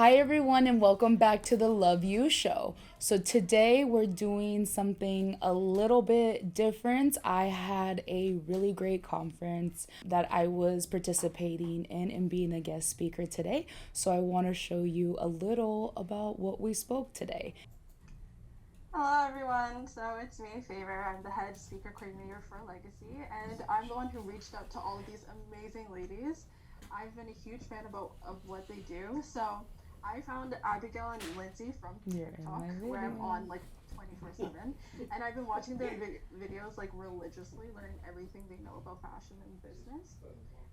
Hi, everyone, and welcome back to the Love You Show. So, today we're doing something a little bit different. I had a really great conference that I was participating in and being a guest speaker today. So, I want to show you a little about what we spoke today. Hello, everyone. So it's me, Favor. I'm the head speaker coordinator for Legacy, and I'm the one who reached out to all of these amazing ladies. I've been a huge fan of what they do. So I found Abigail and Lindsay from You're in TikTok, my where I'm video. on like 24/7, and I've been watching their videos like religiously, learning everything they know about fashion and business.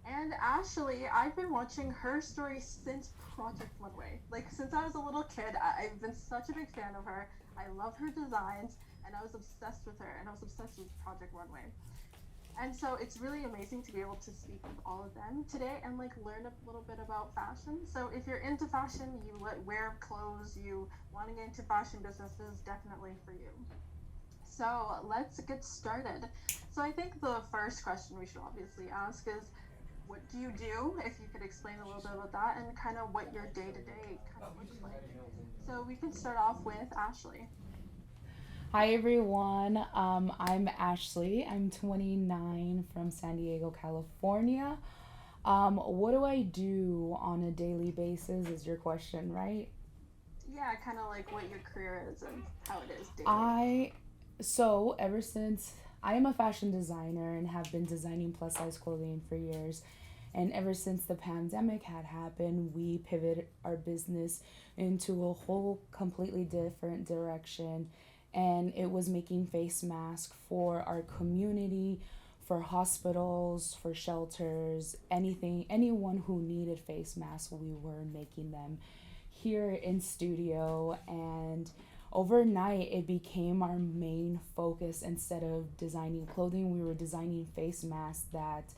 And Ashley, I've been watching her story since Project Runway. Like since I was a little kid, I've been such a big fan of her. I love her designs, and I was obsessed with her, and I was obsessed with Project Runway. And so it's really amazing to be able to speak with all of them today and like learn a little bit about fashion. So if you're into fashion, you wear clothes, you want to get into fashion businesses, definitely for you. So let's get started. So I think the first question we should obviously ask is, what do you do? If you could explain a little bit about that and kind of what your day to day kind of looks like. So we can start off with Ashley. Hi, everyone. I'm Ashley. I'm 29 from San Diego, California. What do I do on a daily basis is your question, right? Yeah, kind of like what your career is and how it is daily. I so ever since I am a fashion designer and have been designing plus size clothing for years. And ever since the pandemic had happened, we pivoted our business into a whole completely different direction. And it was making face masks for our community, for hospitals, for shelters, anything, anyone who needed face masks, we were making them here in studio. And overnight it became our main focus. Instead of designing clothing, we were designing face masks that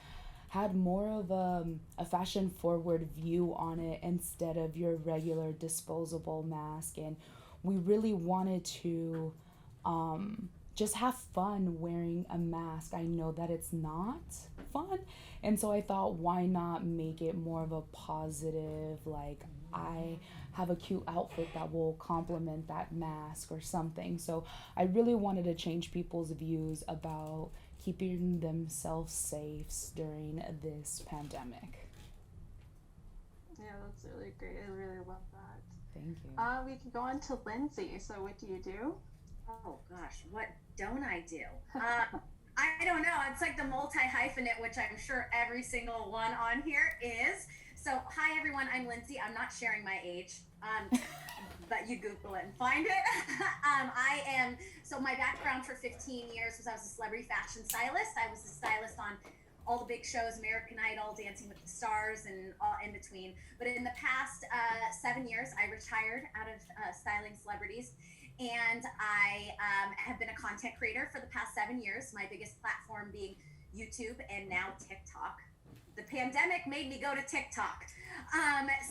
had more of a fashion forward view on it instead of your regular disposable mask. And we really wanted to just have fun wearing a mask. I know that it's not fun. And so I thought, why not make it more of a positive, like, I have a cute outfit that will complement that mask or something. So I really wanted to change people's views about keeping themselves safe during this pandemic. Yeah, that's really great. I really love Thank you. that. We can go on to Lindsay. So what do you do? Oh gosh, what don't I do? I don't know. It's like the multi hyphenate, which I'm sure every single one on here is. So, hi everyone. I'm Lindsay. I'm not sharing my age, but you Google it and find it. I am. So, my background for 15 years was I was a celebrity fashion stylist. I was a stylist on all the big shows, American Idol, Dancing with the Stars, and all in between. But in the past 7 years, I retired out of styling celebrities, and I have been a content creator for the past 7 years, my biggest platform being YouTube and now TikTok. The pandemic made me go to TikTok.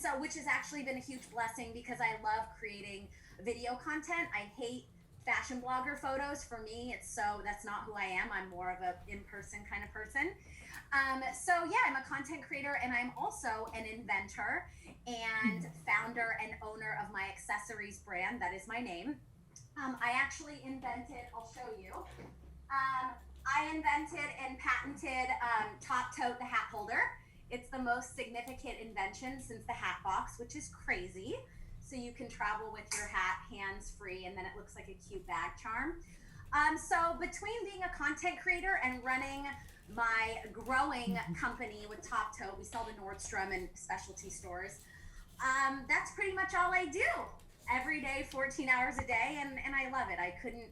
So, which has actually been a huge blessing because I love creating video content. I hate fashion blogger photos. For me, it's so that's not who I am. I'm more of a in-person kind of person. So yeah, I'm a content creator and I'm also an inventor and founder and owner of my accessories brand. That is my name. I actually invented, I'll show you. I invented and patented Top Tote, the hat holder. It's the most significant invention since the hat box, which is crazy. So you can travel with your hat hands free, and then it looks like a cute bag charm. So between being a content creator and running my growing company with Top Tote, we sell to Nordstrom and specialty stores. That's pretty much all I do every day, 14 hours a day, and I love it. I couldn't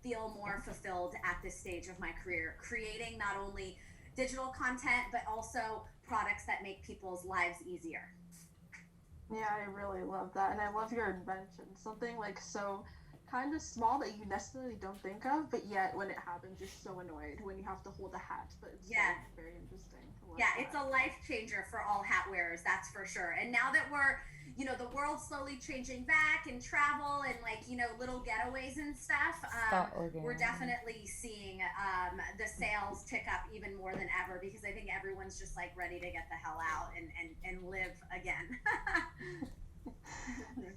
feel more fulfilled at this stage of my career, creating not only digital content, but also products that make people's lives easier. Yeah, I really love that. And I love your invention. Something like so kind of small that you necessarily don't think of, but yet when it happens, you're so annoyed when you have to hold a hat. But it's very interesting. Yeah, it's a life changer for all hat wearers, that's for sure. And now that we're, the world's slowly changing back and travel and like, little getaways and stuff, we're definitely seeing the sales tick up even more than ever, because I think everyone's just like ready to get the hell out and live again.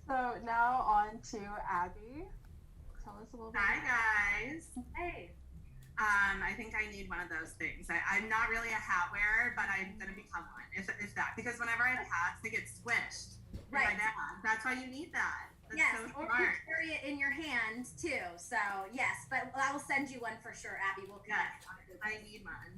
So now on to Abby. Tell us a little bit. Hi guys. Hey. I think I need one of those things. I'm not really a hat wearer, but I'm gonna become one. If that, because whenever I have hats, they get squished. Right. That's why you need that. That's yes, so or smart. you carry it in your hand too. So yes, but I will send you one for sure, Abby. We'll connect. Yes, I need one.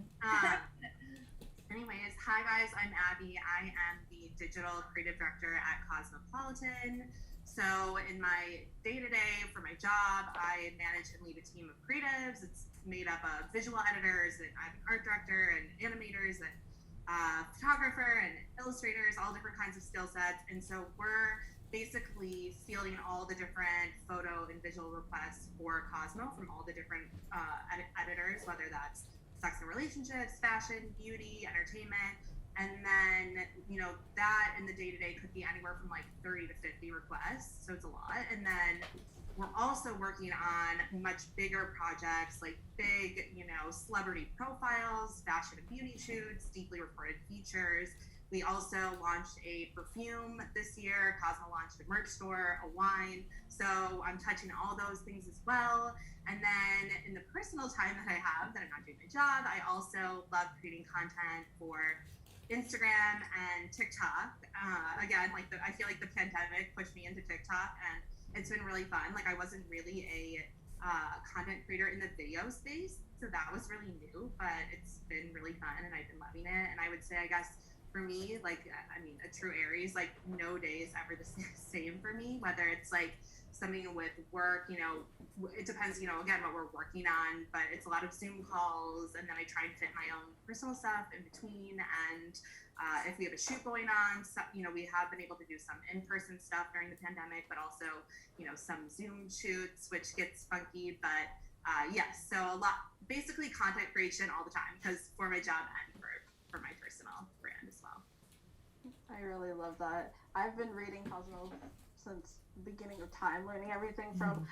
Anyways, hi guys, I'm Abby. I am the digital creative director at Cosmopolitan. So in my day-to-day for my job, I manage and lead a team of creatives. It's made up of visual editors, and I have an art director and animators and photographer and illustrators, all different kinds of skill sets. And so we're basically fielding all the different photo and visual requests for Cosmo from all the different editors, whether that's sex and relationships, fashion, beauty, entertainment. And then, that in the day-to-day could be anywhere from like 30 to 50 requests. So it's a lot. And then we're also working on much bigger projects, like big, celebrity profiles, fashion and beauty shoots, deeply reported features. We also launched a perfume this year. Cosmo launched a merch store, a wine. So I'm touching all those things as well. And then in the personal time that I have, that I'm not doing my job, I also love creating content for Instagram and TikTok. Again, I feel like the pandemic pushed me into TikTok, and it's been really fun. Like, I wasn't really a content creator in the video space, so that was really new, but it's been really fun and I've been loving it. And I would say, I guess for me, a true Aries, like no day is ever the same for me, whether it's like something with work, it depends, again, what we're working on, but it's a lot of Zoom calls, and then I try and fit my own personal stuff in between. And if we have a shoot going on, so, we have been able to do some in-person stuff during the pandemic, but also, some Zoom shoots, which gets funky, but yes, so a lot, basically content creation all the time, because for my job and for my personal brand as well. I really love that. I've been reading Cosmo since the beginning of time, learning everything from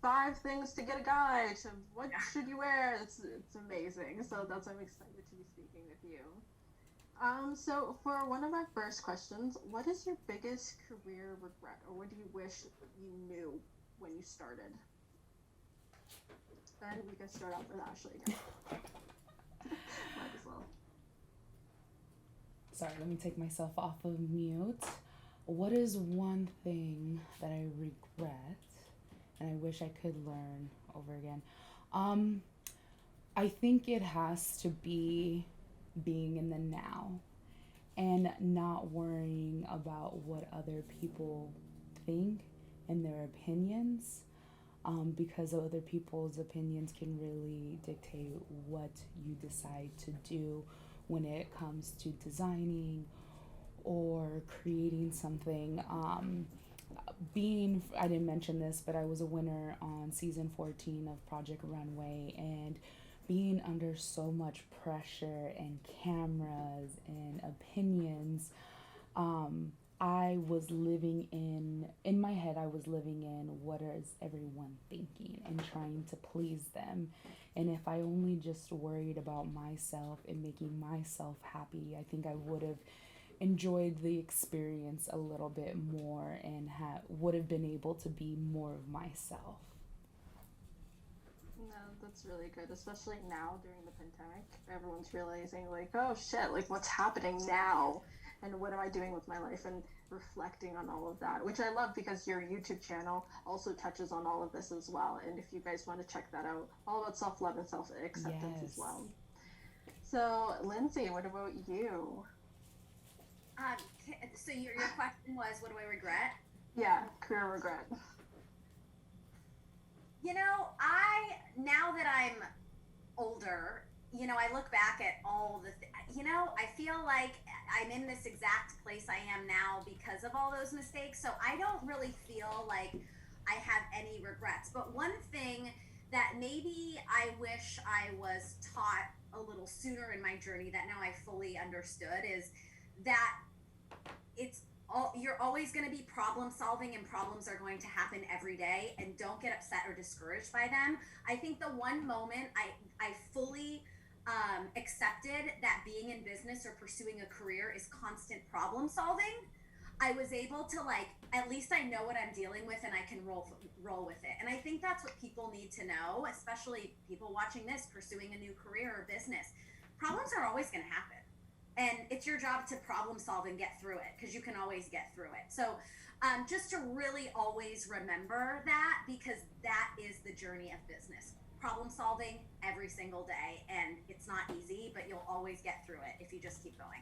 5 things to get a guide to what should you wear. It's amazing. So that's why I'm excited to be speaking with you. So for one of my first questions, what is your biggest career regret, or what do you wish you knew when you started? And we can start off with Ashley again. Might as well. Sorry, let me take myself off of mute. What is one thing that I regret and I wish I could learn over again? I think it has to be being in the now and not worrying about what other people think and their opinions, because other people's opinions can really dictate what you decide to do when it comes to designing or creating something. I didn't mention this, but I was a winner on season 14 of Project Runway, and being under so much pressure and cameras and opinions, I was living in my head, I was living in what is everyone thinking and trying to please them. And if I only just worried about myself and making myself happy, I think I would have enjoyed the experience a little bit more and would have been able to be more of myself. No, that's really good, especially now during the pandemic. Everyone's realizing, like, oh shit, like, what's happening now? And what am I doing with my life? And reflecting on all of that, which I love, because your YouTube channel also touches on all of this as well. And if you guys want to check that out, all about self-love and self-acceptance as well. So, Lindsay, what about you? So your question was, what do I regret? Yeah, career regret. Now that I'm older, I look back at all the I feel like I'm in this exact place I am now because of all those mistakes. So I don't really feel like, I have any regrets. But one thing that maybe I wish I was taught a little sooner in my journey that now I fully understood is that it's you're always going to be problem solving, and problems are going to happen every day, and don't get upset or discouraged by them. I think the one moment I fully accepted that being in business or pursuing a career is constant problem solving, I was able to, like, at least I know what I'm dealing with and I can roll with it. And I think that's what people need to know, especially people watching this, pursuing a new career or business. Problems are always going to happen. And it's your job to problem solve and get through it, because you can always get through it. So just to really always remember that, because that is the journey of business. Problem solving every single day, and it's not easy, but you'll always get through it if you just keep going.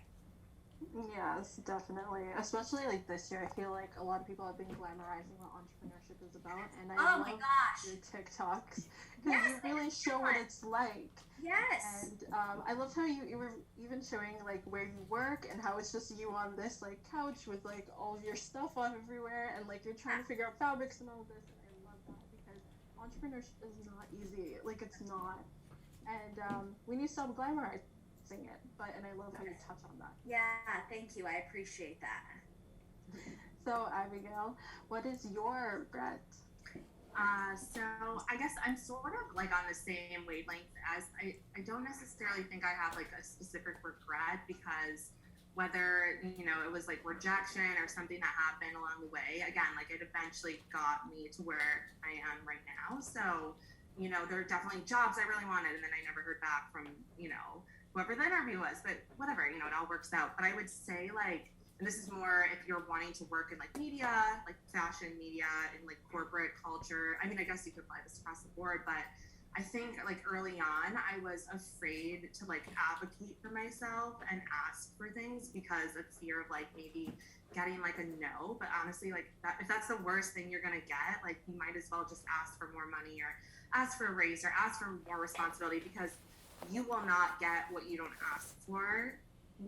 Yes, definitely. Especially like this year, I feel like a lot of people have been glamorizing what entrepreneurship is about, and I Oh my love gosh. your TikToks because Yes, you really show what it's like. Yes. And I loved how you were even showing like where you work and how it's just you on this like couch with like all of your stuff on everywhere, and like you're trying to figure out fabrics and all this. And I love that because entrepreneurship is not easy. Like it's not, and we need to stop glamorizing it. But and I love how you touch on that. Yeah, thank you. I appreciate that. So Abigail, what is your regret? So I guess I'm sort of like on the same wavelength as I don't necessarily think I have like a specific regret, because whether, it was like rejection or something that happened along the way, again, like it eventually got me to where I am right now. So, there are definitely jobs I really wanted, and then I never heard back from, whoever the interview was, but whatever, it all works out. But I would say like, and this is more if you're wanting to work in like media, like fashion media, and like corporate culture. I mean, I guess you could apply this across the board, but I think like early on, I was afraid to like advocate for myself and ask for things because of fear of like maybe getting like a no. But honestly, like that, if that's the worst thing you're gonna get, like you might as well just ask for more money or ask for a raise or ask for more responsibility, because you will not get what you don't ask for.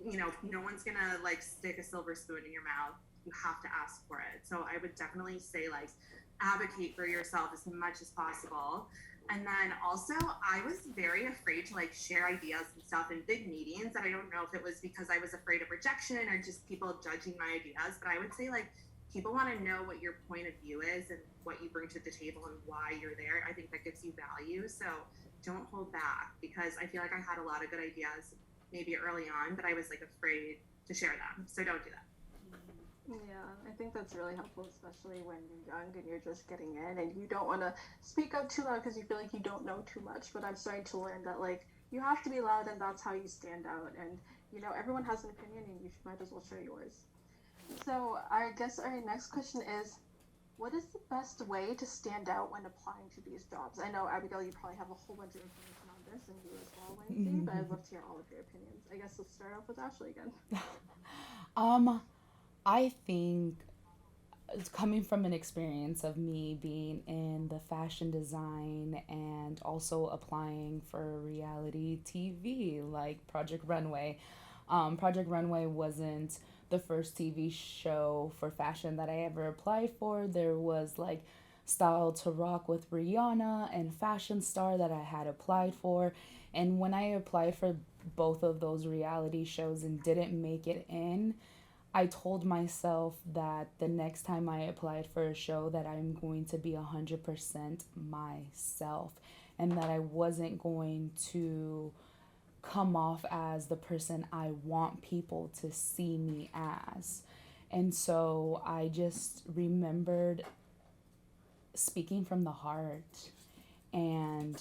No one's gonna like stick a silver spoon in your mouth. You have to ask for it. So I would definitely say like advocate for yourself as much as possible. And then also I was very afraid to like share ideas and stuff in big meetings, and I don't know if it was because I was afraid of rejection or just people judging my ideas, but I would say like people want to know what your point of view is and what you bring to the table and why you're there. I think that gives you value. So don't hold back, because I feel like I had a lot of good ideas maybe early on, but I was like afraid to share them. So don't do that. Yeah, I think that's really helpful, especially when you're young and you're just getting in and you don't want to speak up too loud because you feel like you don't know too much. But I'm starting to learn that like you have to be loud, and that's how you stand out. And everyone has an opinion, and you might as well share yours. So I guess our next question is, what is the best way to stand out when applying to these jobs? I know, Abigail, you probably have a whole bunch of information on this, and you as well, Lindsay, but I'd love to hear all of your opinions. I guess let's start off with Ashley again. I think it's coming from an experience of me being in the fashion design and also applying for reality TV like Project Runway. Project Runway wasn't the first TV show for fashion that I ever applied for. There was like Style to Rock with Rihanna and Fashion Star that I had applied for. And when I applied for both of those reality shows and didn't make it in, I told myself that the next time I applied for a show that I'm going to be 100% myself, and that I wasn't going to come off as the person I want people to see me as. And so I just remembered speaking from the heart and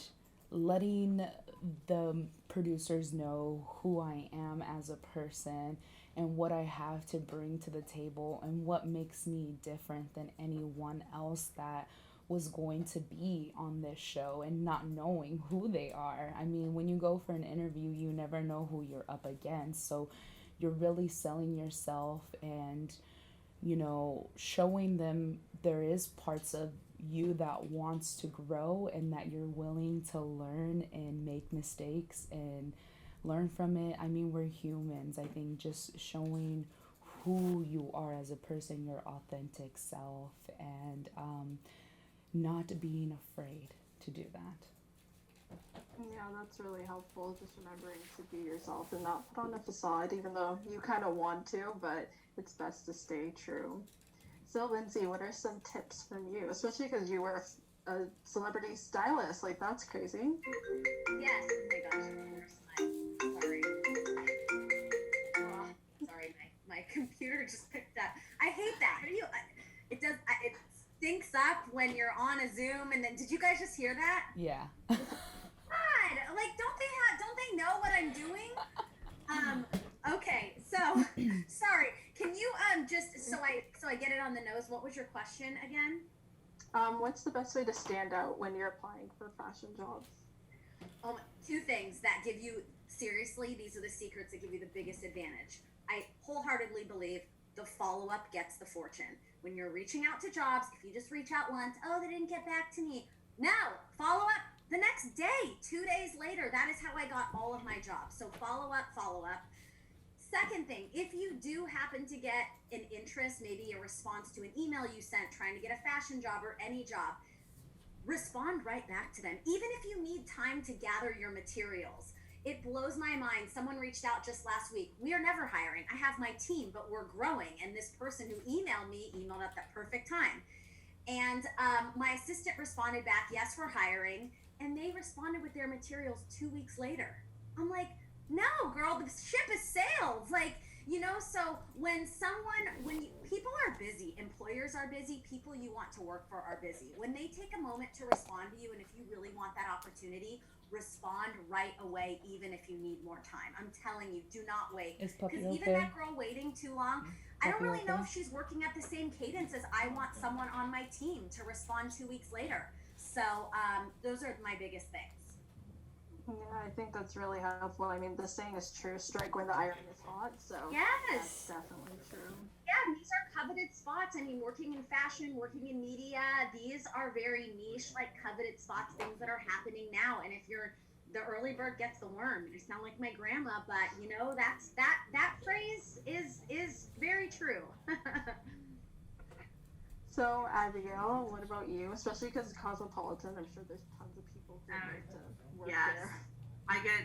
letting the producers know who I am as a person and what I have to bring to the table and what makes me different than anyone else that was going to be on this show, and not knowing who they are. I mean, when you go for an interview, you never know who you're up against. So you're really selling yourself and, showing them there is parts of you that wants to grow and that you're willing to learn and make mistakes and learn from it. I mean, we're humans. I think just showing who you are as a person, your authentic self, and not being afraid to do that. Yeah, that's really helpful. Just remembering to be yourself and not put on a facade, even though you kind of want to, but it's best to stay true. So, Lindsay, what are some tips from you? Especially because you were a celebrity stylist. Like, that's crazy. Yes. Oh my gosh, of course. I'm sorry. Oh, sorry, my computer just picked up. I hate that. How do you? It does. It syncs up when you're on a Zoom, and then did you guys just hear that? Yeah. God, like don't they know what I'm doing? Okay, so sorry. Can you just so I get it on the nose? What was your question again? What's the best way to stand out when you're applying for fashion jobs? Two things that give you, seriously, these are the secrets that give you the biggest advantage. I wholeheartedly believe the follow-up gets the fortune. When you're reaching out to jobs, if you just reach out once, oh, they didn't get back to me. No, follow up the next day, 2 days later. That is how I got all of my jobs. So follow up, follow up. Second thing, if you do happen to get an interest, maybe a response to an email you sent trying to get a fashion job or any job, respond right back to them. Even if you need time to gather your materials. It blows my mind. Someone reached out just last week. We are never hiring. I have my team, but we're growing. And this person who emailed me emailed at the perfect time. And my assistant responded back, yes, we're hiring. And they responded with their materials 2 weeks later. I'm like, no, girl, the ship has sailed. Like, so people are busy, employers are busy, people you want to work for are busy. When they take a moment to respond to you, and if you really want that opportunity, respond right away, even if you need more time. I'm telling you, do not wait. Because even that girl waiting too long, I don't really know if she's working at the same cadence as I want someone on my team to respond 2 weeks later. So those are my biggest things. Yeah, I think that's really helpful. I mean, the saying is true, strike when the iron is hot, so yes, that's definitely true. Yeah, these are coveted spots. I mean, working in fashion, working in media, these are very niche, like coveted spots, things that are happening now. And if you're the early bird gets the worm. I sound like my grandma, but that phrase is very true. So, Abigail, what about you? Especially because it's Cosmopolitan, I'm sure there's tons of people who would like to work there. I get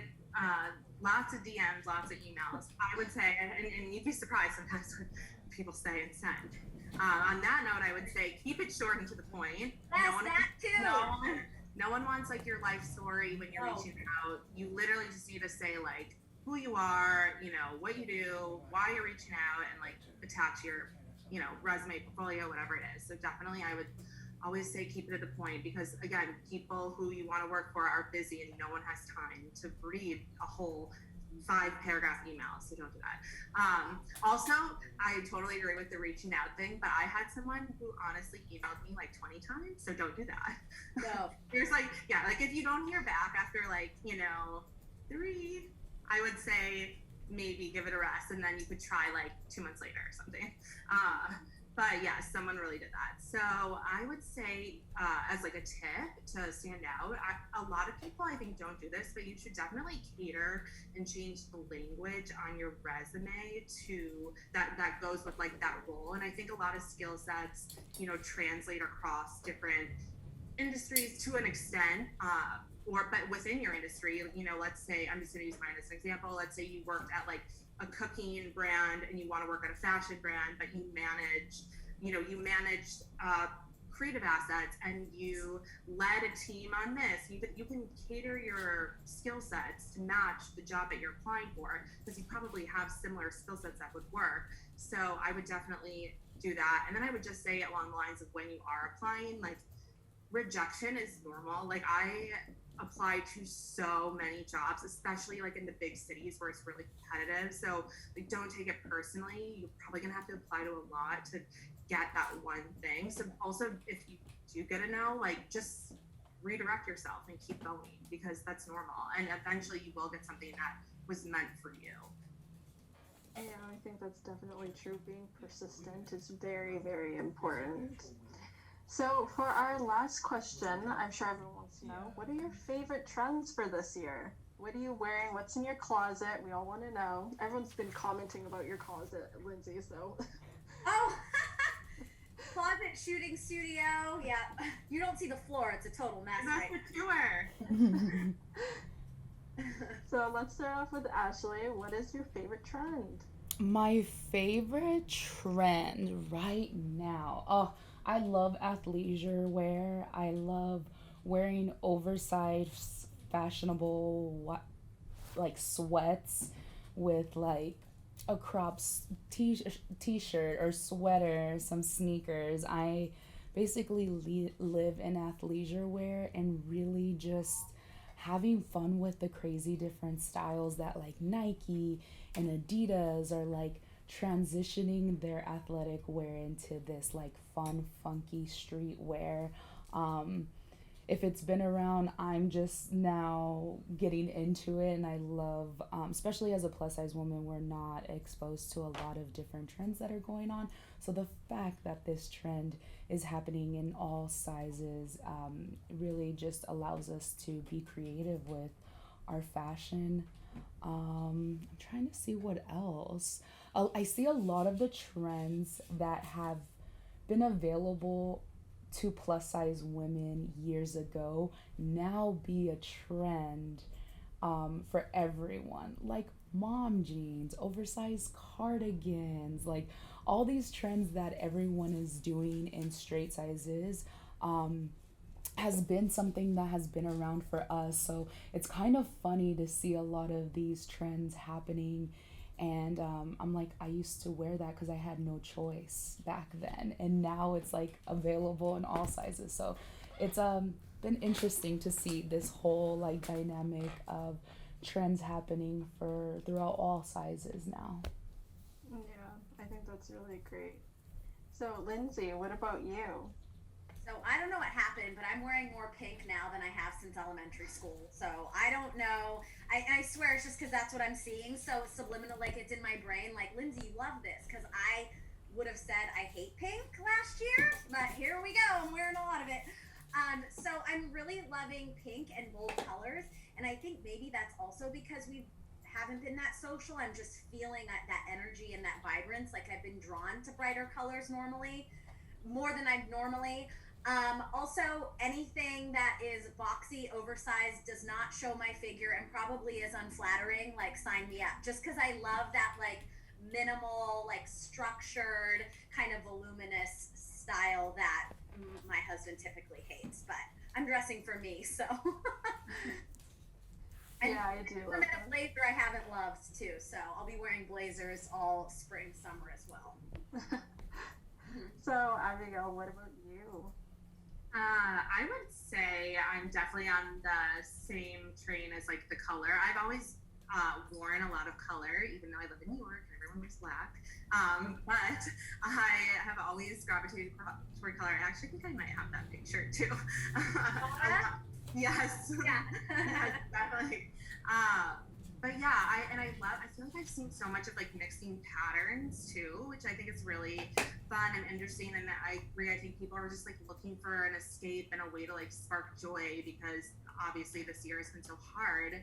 lots of DMs, lots of emails. I would say, and you'd be surprised sometimes what people say and send. On that note, I would say keep it short and to the point. No one wants like your life story when you're reaching out. You literally just need to say like who you are, what you do, why you're reaching out, and like attach your resume, portfolio, whatever it is. So definitely I would always say keep it to the point, because again, people who you want to work for are busy and no one has time to read a whole 5-paragraph email, so don't do that. Also, I totally agree with the reaching out thing, but I had someone who honestly emailed me like 20 times, so don't do that. No. There's like if you don't hear back after 3, I would say maybe give it a rest, and then you could try like 2 months later or something. But yeah, someone really did that. So I would say as like a tip to stand out, a lot of people I think don't do this, but you should definitely cater and change the language on your resume to that goes with like that role. And I think a lot of skill sets, translate across different industries to an extent, but within your industry, let's say, I'm just going to use mine as an example. Let's say you worked at like a cooking brand and you want to work at a fashion brand, but you managed creative assets and you led a team on this. You can cater your skill sets to match the job that you're applying for, because you probably have similar skill sets that would work. So I would definitely do that. And then I would just say along the lines of when you are applying, like rejection is normal. Like I apply to so many jobs, especially like in the big cities where it's really competitive. So like don't take it personally. You're probably gonna have to apply to a lot to get that one thing. So also if you do get a no, like just redirect yourself and keep going, because that's normal. And eventually you will get something that was meant for you. Yeah, I think that's definitely true. Being persistent is very, very important. So for our last question, I'm sure everyone wants to know, what are your favorite trends for this year? What are you wearing? What's in your closet? We all want to know. Everyone's been commenting about your closet, Lindsay, so. Oh, closet shooting studio. Yeah, you don't see the floor. It's a total mess. That's Right? the tour. So let's start off with Ashley. What is your favorite trend? My favorite trend right now. Oh, I love athleisure wear. I love wearing oversized, fashionable, like sweats with like a t-shirt or sweater, some sneakers. I basically live in athleisure wear and really just having fun with the crazy different styles that like Nike and Adidas are like transitioning their athletic wear into this like fun, funky street wear. Um, if it's been around, I'm just now getting into it, and I love, especially as a plus size woman, we're not exposed to a lot of different trends that are going on. So the fact that this trend is happening in all sizes really just allows us to be creative with our fashion. I'm trying to see what else. I see a lot of the trends that have been available to plus size women years ago now be a trend for everyone. Like mom jeans, oversized cardigans, like all these trends that everyone is doing in straight sizes. Has been something that has been around for us. So it's kind of funny to see a lot of these trends happening. And I'm like, I used to wear that because I had no choice back then. And now it's like available in all sizes. So it's been interesting to see this whole like dynamic of trends happening for throughout all sizes now. Yeah, I think that's really great. So, Lindsay, what about you? So I don't know what happened, but I'm wearing more pink now than I have since elementary school. So I don't know. I swear it's just because that's what I'm seeing. So it's subliminal, like it's in my brain. Like, Lindsay, you love this. Because I would have said I hate pink last year, but here we go. I'm wearing a lot of it. So I'm really loving pink and bold colors. And I think maybe that's also because we haven't been that social. I'm just feeling that energy and that vibrance. Like I've been drawn to brighter colors normally, more than I've normally. Also, anything that is boxy, oversized, does not show my figure and probably is unflattering, like sign me up. Just because I love that like minimal, like structured, kind of voluminous style that my husband typically hates. But I'm dressing for me, so. And Yeah, I do love a that. blazer I haven't loved too, so I'll be wearing blazers all spring, summer as well. So, Abigail, what about you? I would say I'm definitely on the same train as like the color. I've always worn a lot of color, even though I live in New York and everyone wears black. But I have always gravitated toward color. I actually think I might have that picture too. Yes. Yeah. Yes, definitely. But yeah, I feel like I've seen so much of like mixing patterns too, which I think is really fun and interesting. And I agree. I think people are just like looking for an escape and a way to like spark joy because obviously this year has been so hard.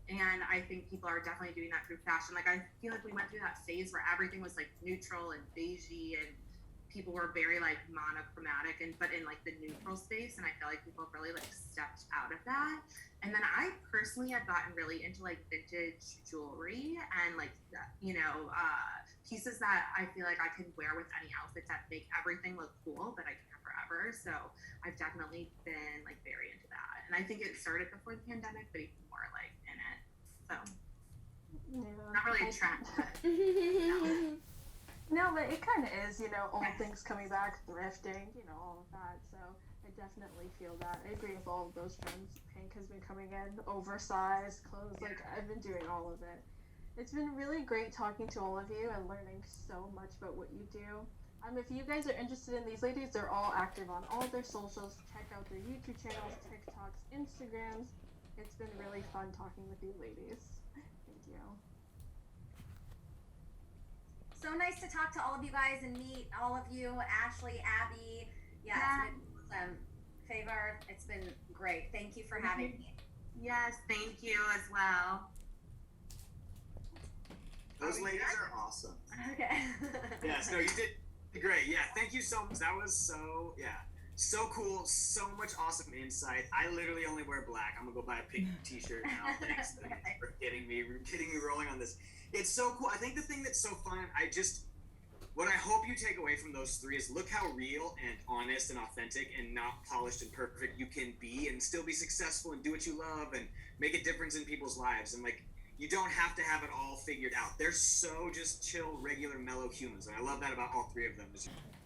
And I think people are definitely doing that through fashion. Like I feel like we went through that phase where everything was like neutral and beigey and people were very like monochromatic but in like the neutral space, and I feel like people have really like stepped out of that. And then I personally have gotten really into like vintage jewelry and like pieces that I feel like I can wear with any outfit that make everything look cool but I can have forever. So I've definitely been like very into that, and I think it started before the pandemic but even more like in it. So Yeah, not really a trend, but no, but it kind of is, old Yes. things coming back, thrifting, all of that. So I definitely feel that. I agree with all of those trends. Pink has been coming in, oversized clothes, like I've been doing all of it. It's been really great talking to all of you and learning so much about what you do. If you guys are interested in these ladies, they're all active on all their socials. Check out their YouTube channels, TikToks, Instagrams. It's been really fun talking with you ladies. Thank you. So nice to talk to all of you guys and meet all of you, Ashley, Abby. Yeah, it's been awesome. Favor, it's been great. Thank you for having me. yes, thank you as well. Those ladies are awesome. Okay. Yes, no, you did Great. Yeah. Thank you so much. That was so cool. So much awesome insight. I literally only wear black. I'm gonna go buy a pink T-shirt now. Thanks for getting me rolling on this. It's so cool. I think the thing that's so fun, what I hope you take away from those three is look how real and honest and authentic and not polished and perfect you can be and still be successful and do what you love and make a difference in people's lives. And like, you don't have to have it all figured out. They're so just chill, regular, mellow humans. And I love that about all three of them.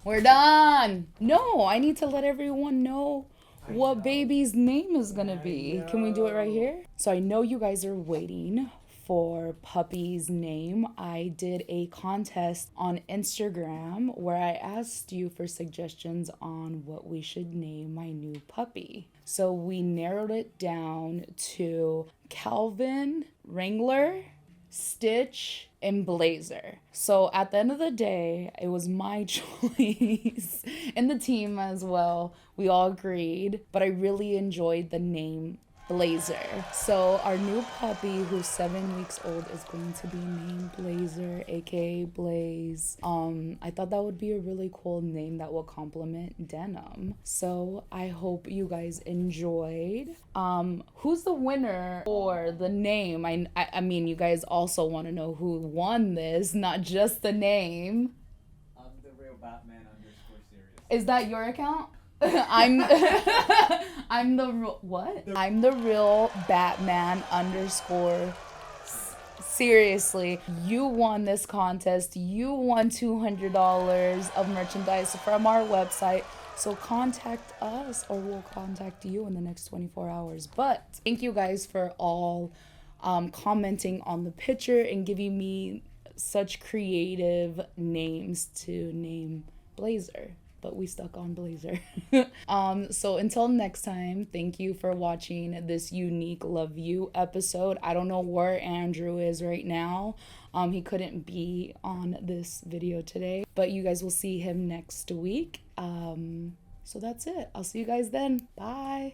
We're done. No, I need to let everyone know what baby's name is gonna be. Can we do it right here? So I know you guys are waiting for puppy's name. I did a contest on Instagram where I asked you for suggestions on what we should name my new puppy. So we narrowed it down to Calvin, Wrangler, Stitch, and Blazer. So at the end of the day, it was my choice and the team as well. We all agreed, but I really enjoyed the name Blazer. So our new puppy, who's 7 weeks old, is going to be named Blazer, aka Blaze. I thought that would be a really cool name that will complement Denim. So I hope you guys enjoyed. Who's the winner for the name? I mean, you guys also want to know who won this, not just the name. I'm the real Batman _serious. Is that your account? I'm the real Batman _ seriously. You won this contest. You won $200 of merchandise from our website. So contact us or we'll contact you in the next 24 hours. But thank you guys for all commenting on the picture and giving me such creative names to name Blazer. But we stuck on Blazer. So until next time, thank you for watching this unique Love You episode. I don't know where Andrew is right now. He couldn't be on this video today, but you guys will see him next week. So that's it. I'll see you guys then. Bye.